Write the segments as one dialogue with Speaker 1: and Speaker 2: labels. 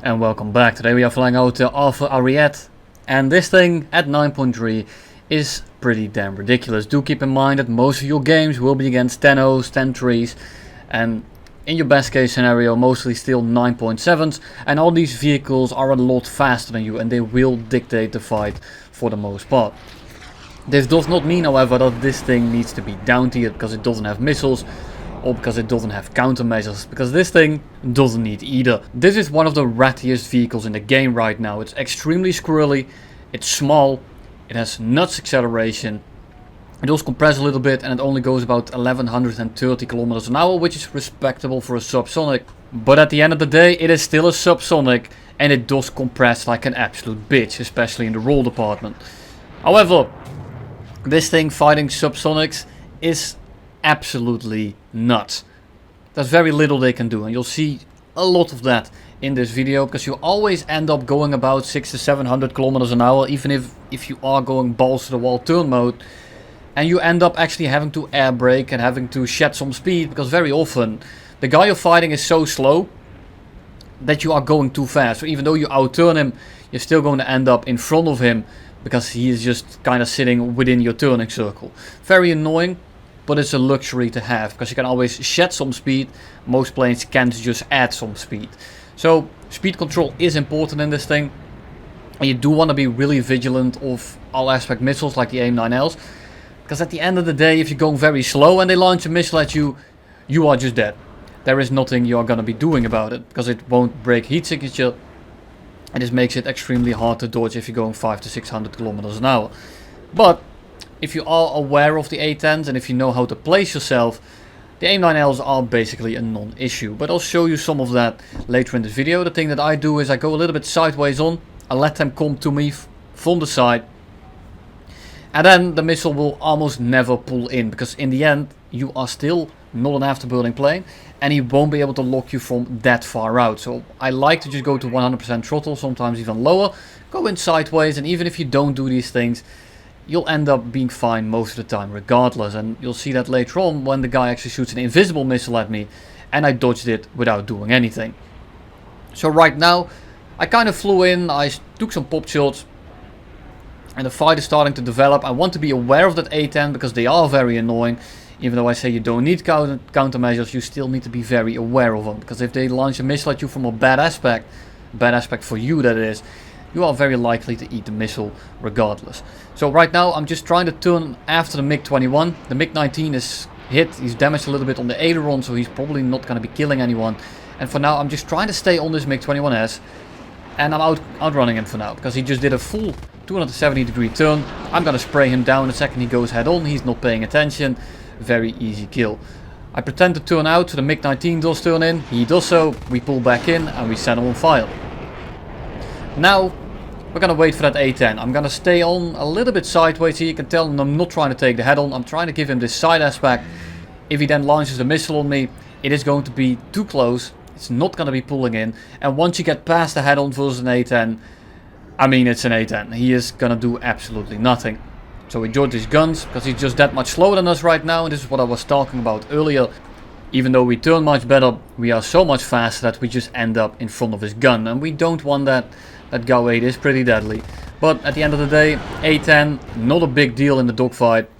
Speaker 1: And welcome back. Today we are flying out to Aerfer Ariete, and this thing at 9.3 is pretty damn ridiculous. Do keep in mind that most of your games will be against 10.0s, 10.3s, and in your best case scenario mostly still 9.7s, and all these vehicles are a lot faster than you and they will dictate the fight for the most part. This does not mean, however, that this thing needs to be down tiered because it doesn't have missiles or because it doesn't have countermeasures, because this thing doesn't need either. This is one of the rattiest vehicles in the game right now. It's extremely squirrely, it's small, it has nuts acceleration, it does compress a little bit, and it only goes about 1130 kilometers an hour, which is respectable for a subsonic. But at the end of the day, it is still a subsonic, and it does compress like an absolute bitch, especially in the roll department. However, this thing fighting subsonics is absolutely nuts. There's very little they can do, and you'll see a lot of that in this video, because you always end up going about 600 to 700 kilometers an hour, even if you are going balls to the wall turn mode, and you end up actually having to air brake and having to shed some speed, because very often the guy you're fighting is so slow that you are going too fast. So even though you outturn him, you're still going to end up in front of him because he is just kind of sitting within your turning circle. Very annoying. But it's a luxury to have, because you can always shed some speed. Most planes can't just add some speed. So speed control is important in this thing. And you do want to be really vigilant of all aspect missiles like the AIM-9Ls. Because at the end of the day, if you're going very slow and they launch a missile at you, you are just dead. There is nothing you are going to be doing about it, because it won't break heat signature. And this makes it extremely hard to dodge if you're going 500 to 600 kilometers an hour. But if you are aware of the A10s and if you know how to place yourself, the AIM-9Ls are basically a non-issue. But I'll show you some of that later in this video. The thing that I do is I go a little bit sideways on. I let them come to me from the side. And then the missile will almost never pull in, because in the end you are still not an afterburning plane and he won't be able to lock you from that far out. So I like to just go to 100% throttle, sometimes even lower. Go in sideways, and even if you don't do these things, you'll end up being fine most of the time regardless. And you'll see that later on when the guy actually shoots an invisible missile at me and I dodged it without doing anything. So right now I kind of flew in, I took some pop shots, and the fight is starting to develop. I want to be aware of that A10 because they are very annoying. Even though I say you don't need countermeasures, you still need to be very aware of them, because if they launch a missile at you from a bad aspect for you that is, you are very likely to eat the missile regardless. So right now I'm just trying to turn after the MiG-21. The MiG-19 is hit, he's damaged a little bit on the aileron, so he's probably not going to be killing anyone. And for now I'm just trying to stay on this MiG-21S, and I'm outrunning him for now, because he just did a full 270-degree turn. I'm going to spray him down the second he goes head on. He's not paying attention. Very easy kill. I pretend to turn out, so the MiG-19 does turn in. He does so, we pull back in and we set him on fire. Now we're going to wait for that A10. I'm going to stay on a little bit sideways here. You can tell I'm not trying to take the head on. I'm trying to give him this side aspect. If he then launches a missile on me, it is going to be too close. It's not going to be pulling in. And once you get past the head on versus an A10, I mean it's an A10. He is going to do absolutely nothing. So enjoy his guns, because he's just that much slower than us right now. And this is what I was talking about earlier. Even though we turn much better, we are so much faster that we just end up in front of his gun. And we don't want that. That GAU 8 is pretty deadly. But at the end of the day, A10, not a big deal in the dogfight.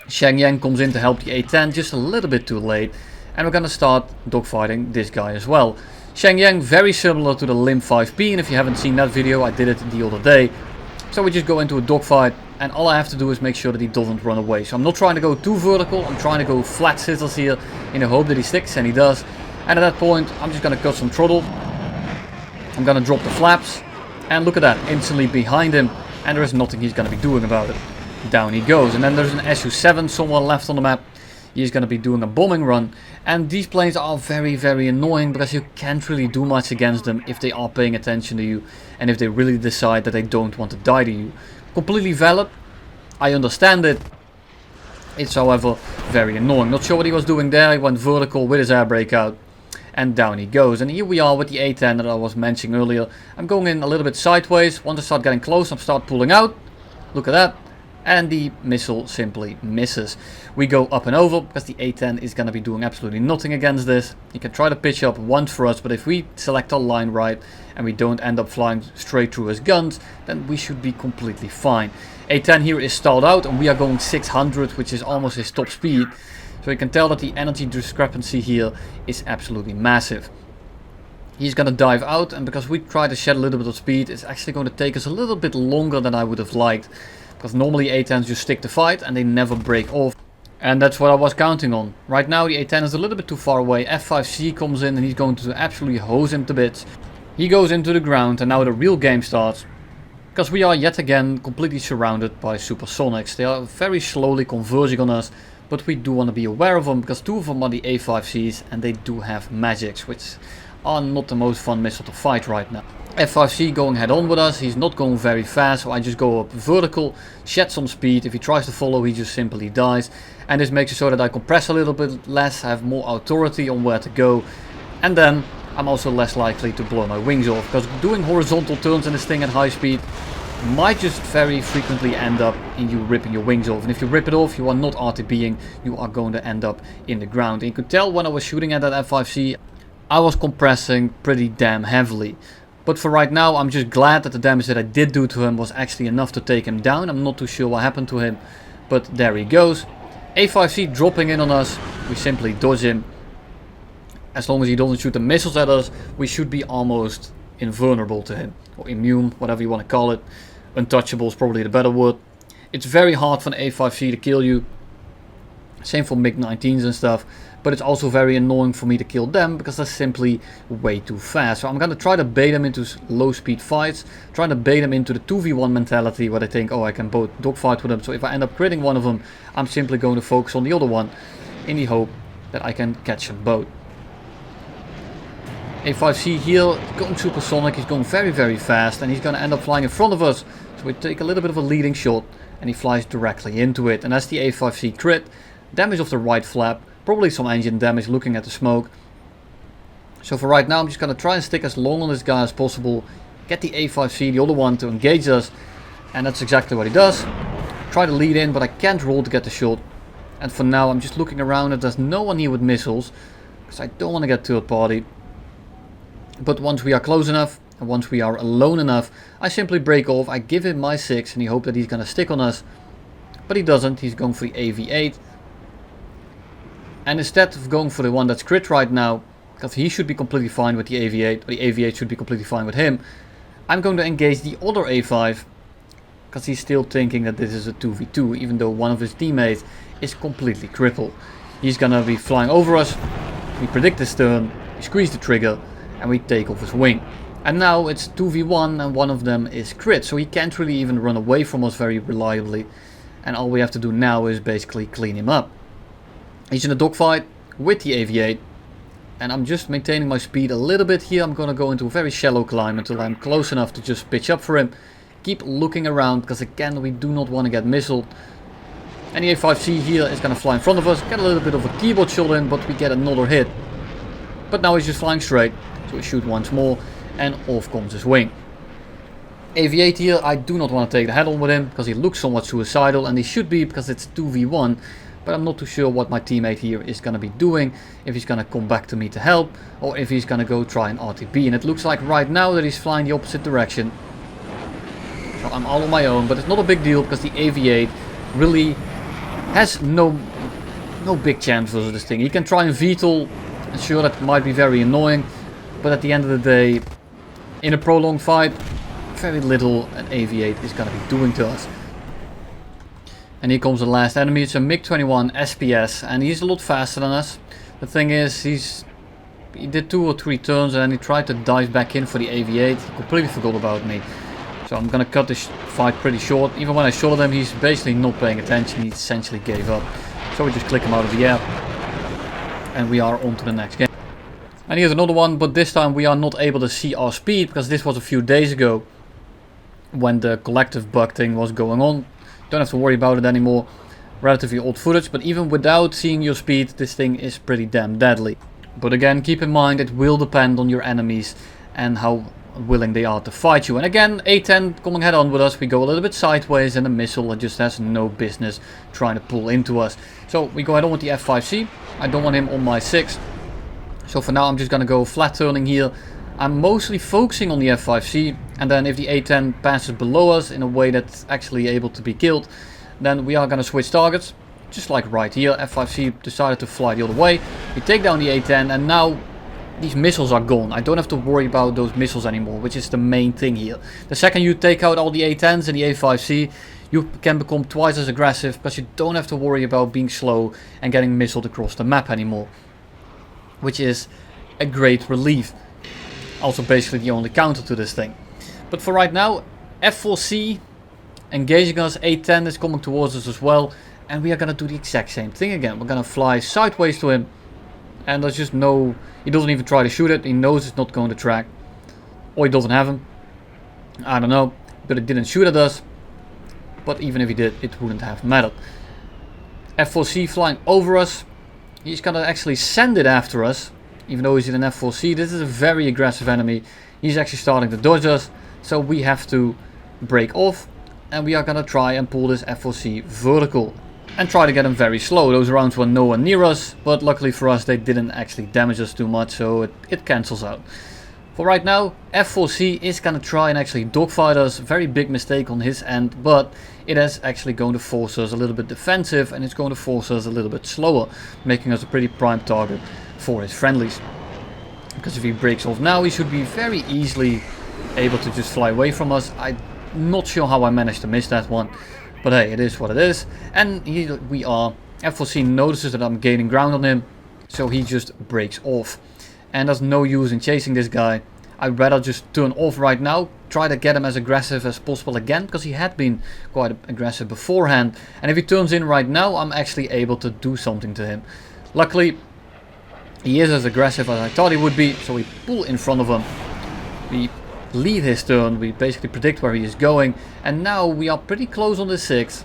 Speaker 1: Shenyang comes in to help the A10 just a little bit too late. And we're going to start dogfighting this guy as well. Shenyang, very similar to the Lim 5P. And if you haven't seen that video, I did it the other day. So we just go into a dogfight. And all I have to do is make sure that he doesn't run away. So I'm not trying to go too vertical. I'm trying to go flat scissors here in the hope that he sticks. And he does. And at that point, I'm just going to cut some throttle. I'm going to drop the flaps, and look at that, instantly behind him, and there is nothing he's going to be doing about it. Down he goes, and then there's an Su-7 somewhere left on the map. He's going to be doing a bombing run, and these planes are very, very annoying, because you can't really do much against them if they are paying attention to you, and if they really decide that they don't want to die to you. Completely valid, I understand it. It's however very annoying. Not sure what he was doing there. He went vertical with his air brake out. And down he goes. And here we are with the A10 that I was mentioning earlier. I'm going in a little bit sideways. Once I start getting close, I start pulling out. Look at that. and the missile simply misses. We go up and over because the A10 is going to be doing absolutely nothing against this. He can try to pitch up once for us, but if we select our line right and we don't end up flying straight through his guns, then we should be completely fine. A10 here is stalled out and we are going 600, which is almost his top speed. So you can tell that the energy discrepancy here is absolutely massive. He's going to dive out, and because we try to shed a little bit of speed, it's actually going to take us a little bit longer than I would have liked. Because normally A10s just stick to fight and they never break off. And that's what I was counting on. Right now the A10 is a little bit too far away. F5C comes in and he's going to absolutely hose him to bits. He goes into the ground and now the real game starts. Because we are yet again completely surrounded by supersonics. They are very slowly converging on us. But we do want to be aware of them because two of them are the A5Cs and they do have magics, which are not the most fun missile to fight right now. F5C going head on with us, he's not going very fast, so I just go up vertical, shed some speed. If he tries to follow, he just simply dies. And this makes it so that I compress a little bit less, have more authority on where to go. And then I'm also less likely to blow my wings off, because doing horizontal turns in this thing at high speed might just very frequently end up in you ripping your wings off. And if you rip it off, you are not RTBing, you are going to end up in the ground. And you could tell when I was shooting at that F5C, I was compressing pretty damn heavily. But for right now, I'm just glad that the damage that I did do to him was actually enough to take him down. I'm not too sure what happened to him, but there he goes. A5C dropping in on us, we simply dodge him. As long as he doesn't shoot the missiles at us, we should be almost invulnerable to him. Or immune, whatever you want to call it. Untouchable is probably the better word. It's very hard for an A5C to kill you. Same for MiG-19s and stuff. But it's also very annoying for me to kill them because they're simply way too fast. So I'm going to try to bait them into low speed fights. Trying to bait them into the 2v1 mentality where they think, oh, I can both dogfight with them. So if I end up critting one of them, I'm simply going to focus on the other one in the hope that I can catch them both. A5C here, going supersonic, he's going very fast and he's going to end up flying in front of us. So we take a little bit of a leading shot and he flies directly into it. And that's the A5C crit, damage of the right flap. Probably some engine damage looking at the smoke. So for right now I'm just going to try and stick as long on this guy as possible. Get the A5C, the other one, to engage us. And that's exactly what he does. Try to lead in, but I can't roll to get the shot. And for now I'm just looking around and there's no one here with missiles. Because I don't want to get third party. But once we are close enough and once we are alone enough, I simply break off. I give him my 6 and he hope that he's going to stick on us. But he doesn't, he's going for the AV8. And instead of going for the one that's crit right now, because he should be completely fine with the AV8, or the AV8 should be completely fine with him, I'm going to engage the other A5, because he's still thinking that this is a 2v2, even though one of his teammates is completely crippled. He's going to be flying over us, we predict his turn, we squeeze the trigger, and we take off his wing. And now it's 2v1 and one of them is crit, so he can't really even run away from us very reliably. And all we have to do now is basically clean him up. He's in a dogfight with the AV8 and I'm just maintaining my speed a little bit here. I'm going to go into a very shallow climb until I'm close enough to just pitch up for him. Keep looking around because again we do not want to get missiled. And the A5C here is going to fly in front of us. Get a little bit of a keyboard shot in, but we get another hit. But now he's just flying straight, so we shoot once more and off comes his wing. AV8 here, I do not want to take the head on with him because he looks somewhat suicidal, and he should be because it's 2v1. But I'm not too sure what my teammate here is going to be doing. If he's going to come back to me to help, or if he's going to go try an RTB. And it looks like right now that he's flying the opposite direction. So I'm all on my own, but it's not a big deal because the AV8 really has no big chance versus this thing. He can try and VTOL, and sure, that might be very annoying. But at the end of the day, in a prolonged fight, very little an AV8 is going to be doing to us. And here comes the last enemy. It's a MiG-21 SPS and he's a lot faster than us. The thing is, he did 2 or 3 turns and then he tried to dive back in for the AV8. He completely forgot about me. So I'm gonna cut this fight pretty short. Even when I shot at him, he's basically not paying attention. He essentially gave up. So we just click him out of the air. And we are on to the next game. And here's another one, but this time we are not able to see our speed because this was a few days ago when the collective bug thing was going on. Don't have to worry about it anymore. Relatively old footage, but even without seeing your speed, this thing is pretty damn deadly. But again, keep in mind it will depend on your enemies and how willing they are to fight you. And again, A10 coming head on with us, we go a little bit sideways and the missile just has no business trying to pull into us. So we go head on with the F5C. I don't want him on my 6. So for now I'm just gonna go flat turning here. I'm mostly focusing on the F5C, and then if the A10 passes below us in a way that's actually able to be killed, then we are gonna switch targets. Just like right here, F5C decided to fly the other way. We take down the A10 and now these missiles are gone. I don't have to worry about those missiles anymore, which is the main thing here. The second you take out all the A10s and the A5C, you can become twice as aggressive because you don't have to worry about being slow and getting missiled across the map anymore. Which is a great relief. Also basically the only counter to this thing. But for right now, F4C engaging us, A10 is coming towards us as well. And we are going to do the exact same thing again. We're going to fly sideways to him. And there's just no... He doesn't even try to shoot it. He knows it's not going to track. Or he doesn't have him. I don't know. But it didn't shoot at us. But even if he did, it wouldn't have mattered. F4C flying over us. He's going to actually send it after us. Even though he's in an F4C. This is a very aggressive enemy. He's actually starting to dodge us. So we have to break off. And we are going to try and pull this F4C vertical. And try to get him very slow. Those rounds were nowhere near us, but luckily for us they didn't actually damage us too much, so it cancels out. For right now, F4C is gonna try and actually dogfight us. Very big mistake on his end, but it is actually going to force us a little bit defensive and it's going to force us a little bit slower, making us a pretty prime target for his friendlies. Because if he breaks off now, he should be very easily able to just fly away from us. I'm not sure how I managed to miss that one. But hey, it is what it is. And here we are. F4C notices that I'm gaining ground on him. So he just breaks off. And there's no use in chasing this guy. I'd rather just turn off right now. Try to get him as aggressive as possible again. Because he had been quite aggressive beforehand. And if he turns in right now, I'm actually able to do something to him. Luckily, he is as aggressive as I thought he would be. So we pull in front of him. We lead his turn, we basically predict where he is going, and now we are pretty close on the 6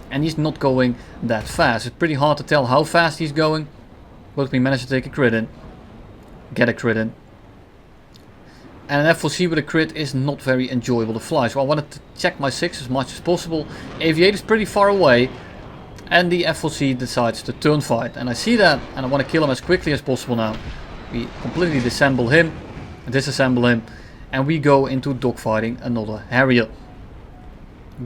Speaker 1: and he's not going that fast. It's pretty hard to tell how fast he's going, but we managed to take a crit in, get a crit in, and an F4C with a crit is not very enjoyable to fly, so I wanted to check my 6 as much as possible. Aviate is pretty far away and the F4C decides to turn fight, and I see that and I want to kill him as quickly as possible now. We completely disassemble him, disassemble him, and we go into dogfighting another Harrier.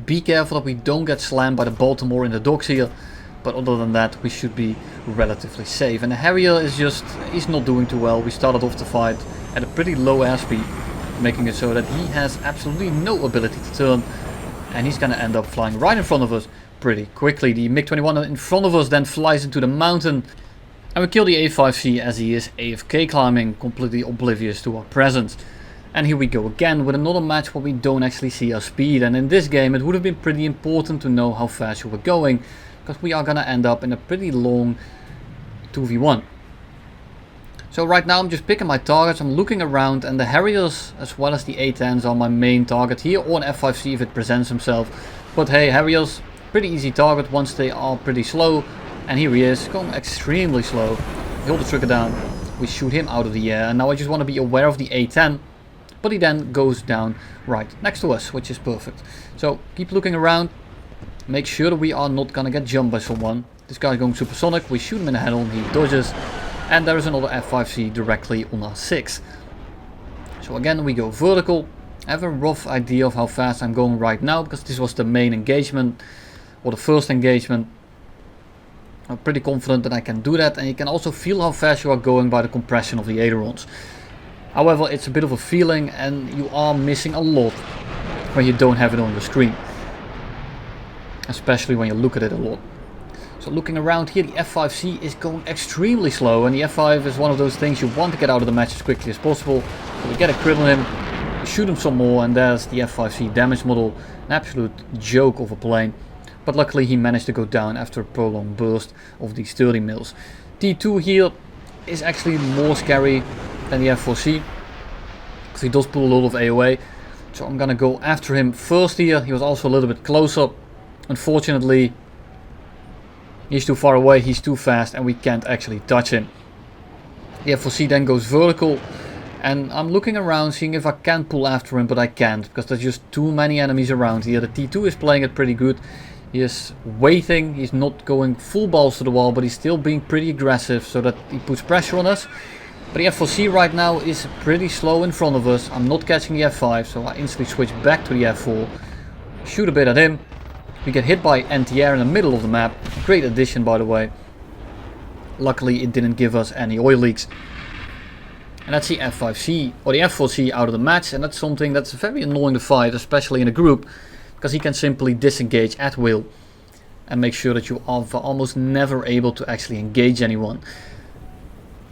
Speaker 1: Be careful that we don't get slammed by the Baltimore in the docks here. But other than that, we should be relatively safe. And the Harrier is just, he's not doing too well. We started off the fight at a pretty low airspeed, making it so that he has absolutely no ability to turn. And he's going to end up flying right in front of us pretty quickly. The MiG-21 in front of us then flies into the mountain. And we kill the A5C as he is AFK climbing, completely oblivious to our presence. And here we go again with another match where we don't actually see our speed. And in this game it would have been pretty important to know how fast you were going. Because we are going to end up in a pretty long 2v1. So right now I'm just picking my targets. I'm looking around and the Harriers as well as the A10s are my main target here. Or an F5C if it presents himself. But hey, Harriers, pretty easy target once they are pretty slow. And here he is, going extremely slow. Hold the trigger down. We shoot him out of the air. And now I just want to be aware of the A10. But he then goes down right next to us, which is perfect. So keep looking around. Make sure that we are not gonna get jumped by someone. This guy's going supersonic. We shoot him in the head on. He dodges. And there is another F5C directly on our 6. So again we go vertical. I have a rough idea of how fast I'm going right now. Because this was the main engagement. Or the first engagement. I'm pretty confident that I can do that. And you can also feel how fast you are going by the compression of the ailerons. However, it's a bit of a feeling and you are missing a lot when you don't have it on the screen. Especially when you look at it a lot. So looking around here, the F5C is going extremely slow. And the F5 is one of those things you want to get out of the match as quickly as possible. So we get a crit on him, we shoot him some more, and there's the F5C damage model. An absolute joke of a plane. But luckily he managed to go down after a prolonged burst of these 30 mils. T2 here is actually more scary than the F4C, because he does pull a lot of AOA. So I'm gonna go after him first here. He was also a little bit closer. Unfortunately, he's too far away, he's too fast, and we can't actually touch him. The F4C then goes vertical, And I'm looking around, seeing if I can pull after him, but I can't, because there's just too many enemies around here. The T2 is playing it pretty good. He is waiting, he's not going full balls to the wall, but he's still being pretty aggressive, so that he puts pressure on us. But the F4C right now is pretty slow in front of us. I'm not catching the F5, so I instantly switch back to the F4. Shoot a bit at him. We get hit by anti-air in the middle of the map. Great addition, by the way. Luckily it didn't give us any oil leaks. And that's the F5C, or the F4C out of the match, and that's something that's very annoying to fight, especially in a group, because he can simply disengage at will and make sure that you are almost never able to actually engage anyone.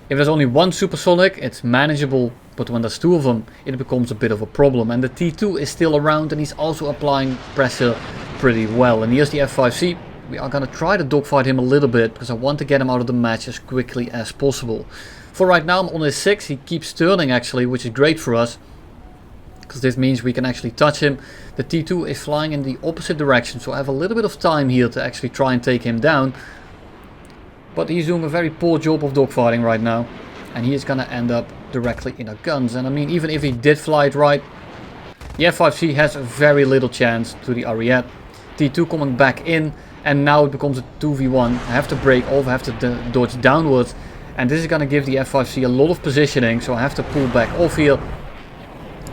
Speaker 1: If there's only one supersonic, it's manageable, but when there's two of them, it becomes a bit of a problem. And the T2 is still around, and he's also applying pressure pretty well. And here's the F5C. We are going to try to dogfight him a little bit, because I want to get him out of the match as quickly as possible. For right now I'm on his 6, he keeps turning actually, which is great for us, because this means we can actually touch him. The T2 is flying in the opposite direction, so I have a little bit of time here to actually try and take him down. But he's doing a very poor job of dogfighting right now, and he is going to end up directly in our guns. And I mean, even if he did fly it right, the F5C has very little chance to the Ariete. T2 coming back in, and now it becomes a 2v1. I have to break off, I have to dodge downwards. And this is going to give the F5C a lot of positioning, so I have to pull back off here.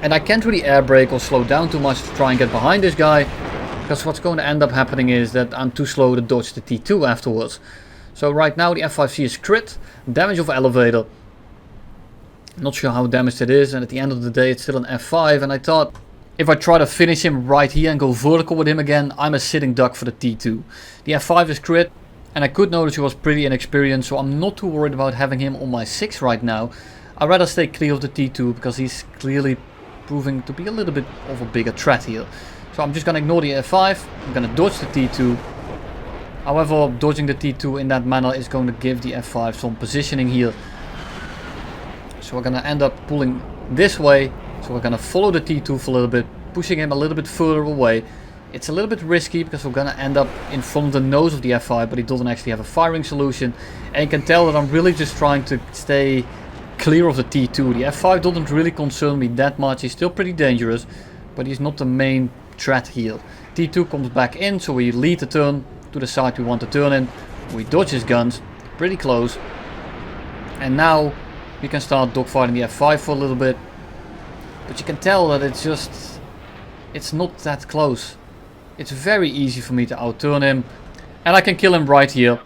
Speaker 1: And I can't really air brake or slow down too much to try and get behind this guy, because what's going to end up happening is that I'm too slow to dodge the T2 afterwards. So right now the F5C is crit, damage of elevator. Not sure how damaged it is, and at the end of the day it's still an F5, and I thought if I try to finish him right here and go vertical with him again, I'm a sitting duck for the T2. The F5 is crit. And I could notice he was pretty inexperienced, so I'm not too worried about having him on my 6 right now. I'd rather stay clear of the T2, because he's clearly proving to be a little bit of a bigger threat here. So I'm just going to ignore the F5, I'm going to dodge the T2. However, dodging the T2 in that manner is going to give the F5 some positioning here. So we're going to end up pulling this way, so we're going to follow the T2 for a little bit, pushing him a little bit further away. It's a little bit risky because we're going to end up in front of the nose of the F5, but he doesn't actually have a firing solution. And you can tell that I'm really just trying to stay clear of the T2. The F5 doesn't really concern me that much. He's still pretty dangerous, but he's not the main threat here. T2 comes back in, so we lead the turn to the side we want to turn in. We dodge his guns, pretty close. And now we can start dogfighting the F5 for a little bit. But you can tell that it's not that close. It's very easy for me to outturn him, and I can kill him right here.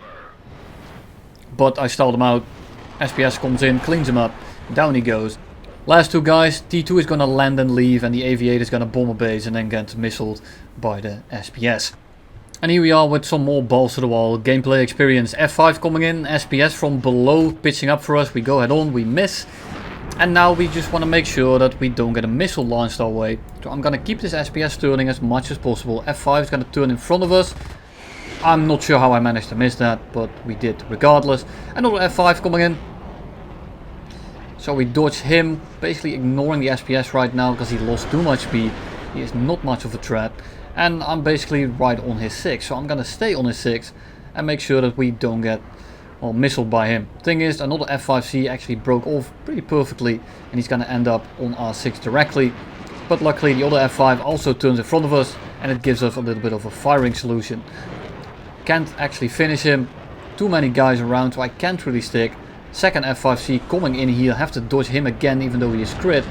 Speaker 1: But I stalled him out. SPS comes in, cleans him up, down he goes. Last two guys, T2 is going to land and leave, and the Aviator is going to bomb a base and then get missiled by the SPS. And here we are with some more balls to the wall, gameplay experience. F5 coming in, SPS from below pitching up for us, we go head on, we miss. And now we just want to make sure that we don't get a missile launched our way. So I'm going to keep this SPS turning as much as possible. F5 is going to turn in front of us. I'm not sure how I managed to miss that, but we did regardless. Another F5 coming in. So we dodge him, basically ignoring the SPS right now because he lost too much speed. He is not much of a threat. And I'm basically right on his 6. So I'm going to stay on his 6 and make sure that we don't get missiled by him. Thing is, another F5C actually broke off pretty perfectly, and he's going to end up on R6 directly. But luckily the other F5 also turns in front of us, and it gives us a little bit of a firing solution. Can't actually finish him. Too many guys around, so I can't really stick. Second F5C coming in here, have to dodge him again even though he is crit.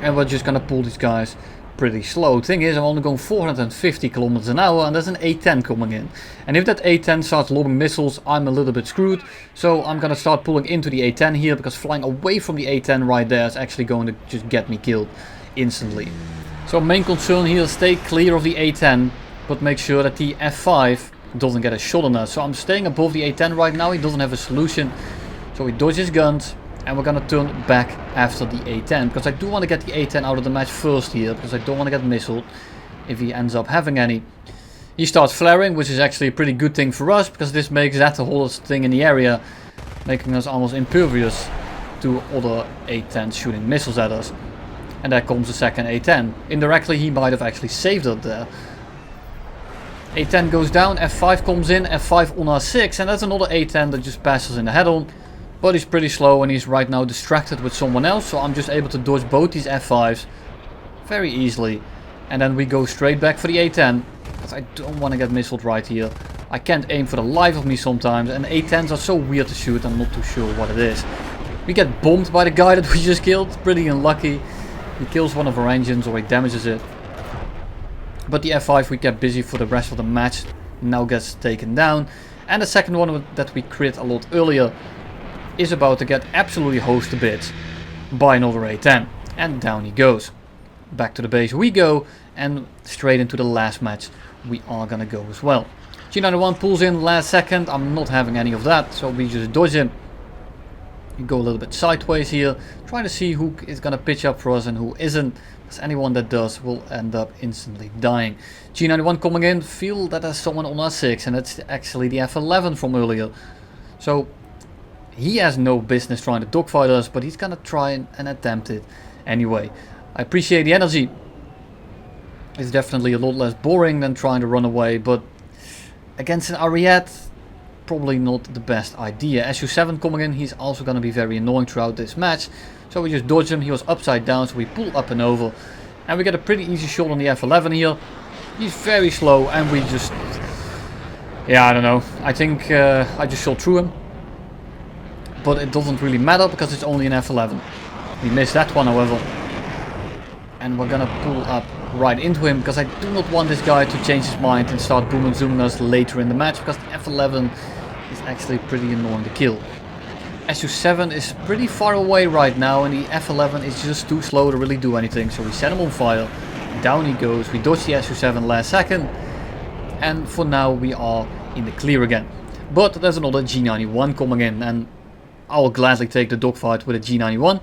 Speaker 1: And we're just going to pull these guys pretty slow. Thing is, I'm only going 450 kilometers an hour, and there's an A10 coming in. And if that A10 starts lobbing missiles, I'm a little bit screwed. So I'm going to start pulling into the A10 here, because flying away from the A10 right there is actually going to just get me killed instantly. So main concern here, stay clear of the A10, but make sure that the F5 doesn't get a shot on us. So I'm staying above the A10 right now, he doesn't have a solution. So we dodge his guns. And we're going to turn back after the A10, because I do want to get the A10 out of the match first here, because I don't want to get missiled if he ends up having any. He starts flaring, which is actually a pretty good thing for us, because this makes that the hottest thing in the area, making us almost impervious to other A10s shooting missiles at us. And there comes the second A10. Indirectly he might have actually saved it there. A10 goes down, F5 comes in, F5 on R6, and that's another A10 that just passes in the head on. But he's pretty slow and he's right now distracted with someone else. So I'm just able to dodge both these F5s very easily. And then we go straight back for the A10. Because I don't want to get missiled right here. I can't aim for the life of me sometimes. And A10s are so weird to shoot. I'm not too sure what it is. We get bombed by the guy that we just killed. Pretty unlucky. He kills one of our engines or he damages it. But the F5 we kept busy for the rest of the match. Now gets taken down. And the second one that we crit a lot earlier is about to get absolutely hosed to bits by another A10. And down he goes. Back to the base we go. And straight into the last match we are gonna go as well. G91 pulls in last second. I'm not having any of that. So we just dodge him. We go a little bit sideways here. Trying to see who is gonna pitch up for us and who isn't. Because anyone that does will end up instantly dying. G91 coming in. Feel that there's someone on R6. And it's actually the F11 from earlier. So he has no business trying to dogfight us. But he's gonna try and attempt it anyway. I appreciate the energy. It's definitely a lot less boring than trying to run away. But against an Ariete, probably not the best idea. SU7 coming in. He's also gonna be very annoying throughout this match. So we just dodge him. He was upside down, so we pull up and over. And we get a pretty easy shot on the F11 here. He's very slow and we just... Yeah, I don't know. I think I just shot through him. But it doesn't really matter because it's only an F11. We missed that one, however. And we're gonna pull up right into him because I do not want this guy to change his mind and start boom and zooming us later in the match. Because the F11 is actually pretty annoying to kill. SU7 is pretty far away right now and the F11 is just too slow to really do anything. So we set him on fire. Down he goes. We dodge the SU7 last second. And for now we are in the clear again. But there's another G91 coming in. And I will gladly take the dogfight with a G91.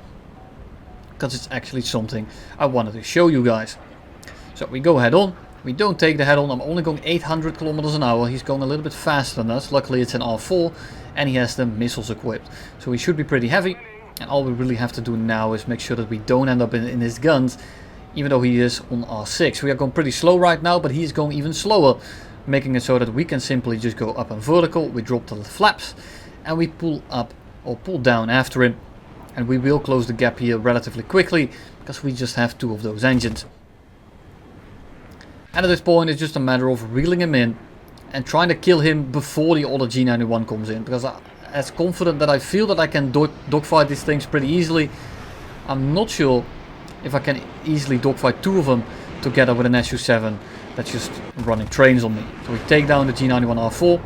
Speaker 1: Because it's actually something I wanted to show you guys. So we go head on. We don't take the head on. I'm only going 800 kilometers an hour. He's going a little bit faster than us. Luckily it's an R4. And he has the missiles equipped. So he should be pretty heavy. And all we really have to do now is make sure that we don't end up in his guns. Even though he is on R6. We are going pretty slow right now. But he is going even slower. Making it so that we can simply just go up and vertical. We drop the flaps. And we pull up or pull down after him. And we will close the gap here relatively quickly. Because we just have two of those engines. And at this point it's just a matter of reeling him in. And trying to kill him before the other G91 comes in. Because I'm as confident that I feel that I can dogfight these things pretty easily. I'm not sure if I can easily dogfight two of them together with an SU7 that's just running trains on me. So we take down the G91 R4.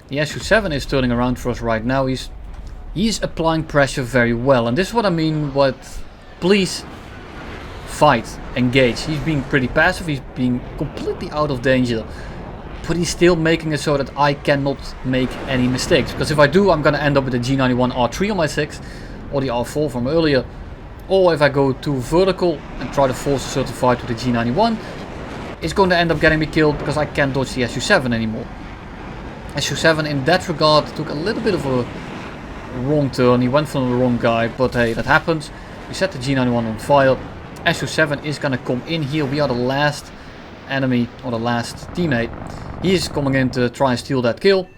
Speaker 1: The SU7 is turning around for us right now. He's applying pressure very well. And this is what I mean with please fight, engage. He's being pretty passive. He's being completely out of danger. But he's still making it so that I cannot make any mistakes. Because if I do, I'm going to end up with the G91 R3 on my 6. Or the R4 from earlier. Or if I go too vertical and try to force a certain fight with the G91. It's going to end up getting me killed because I can't dodge the SU7 anymore. SU7 in that regard took a little bit of a wrong turn. He went for the wrong guy. But hey, that happens. We set the G91 on fire. SU7 is going to come in here. We are the last enemy or the last teammate. He is coming in to try and steal that kill.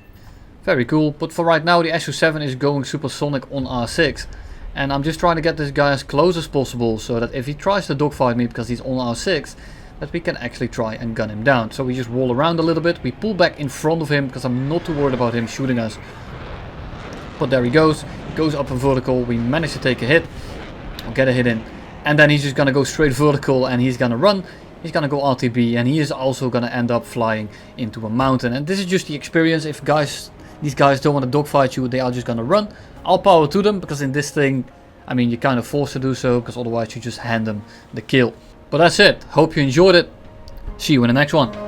Speaker 1: Very cool. But for right now the SU7 is going supersonic on R6. And I'm just trying to get this guy as close as possible. So that if he tries to dogfight me because he's on R6. That we can actually try and gun him down. So we just roll around a little bit. We pull back in front of him because I'm not too worried about him shooting us. But there he goes. He goes up in vertical. We manage to take a hit. Or get a hit in. And then he's just going to go straight vertical and he's going to run. He's going to go RTB and he is also going to end up flying into a mountain. And this is just the experience. If these guys don't want to dogfight you, they are just going to run. All power to them because in this thing, I mean, you're kind of forced to do so because otherwise you just hand them the kill. But that's it. Hope you enjoyed it. See you in the next one.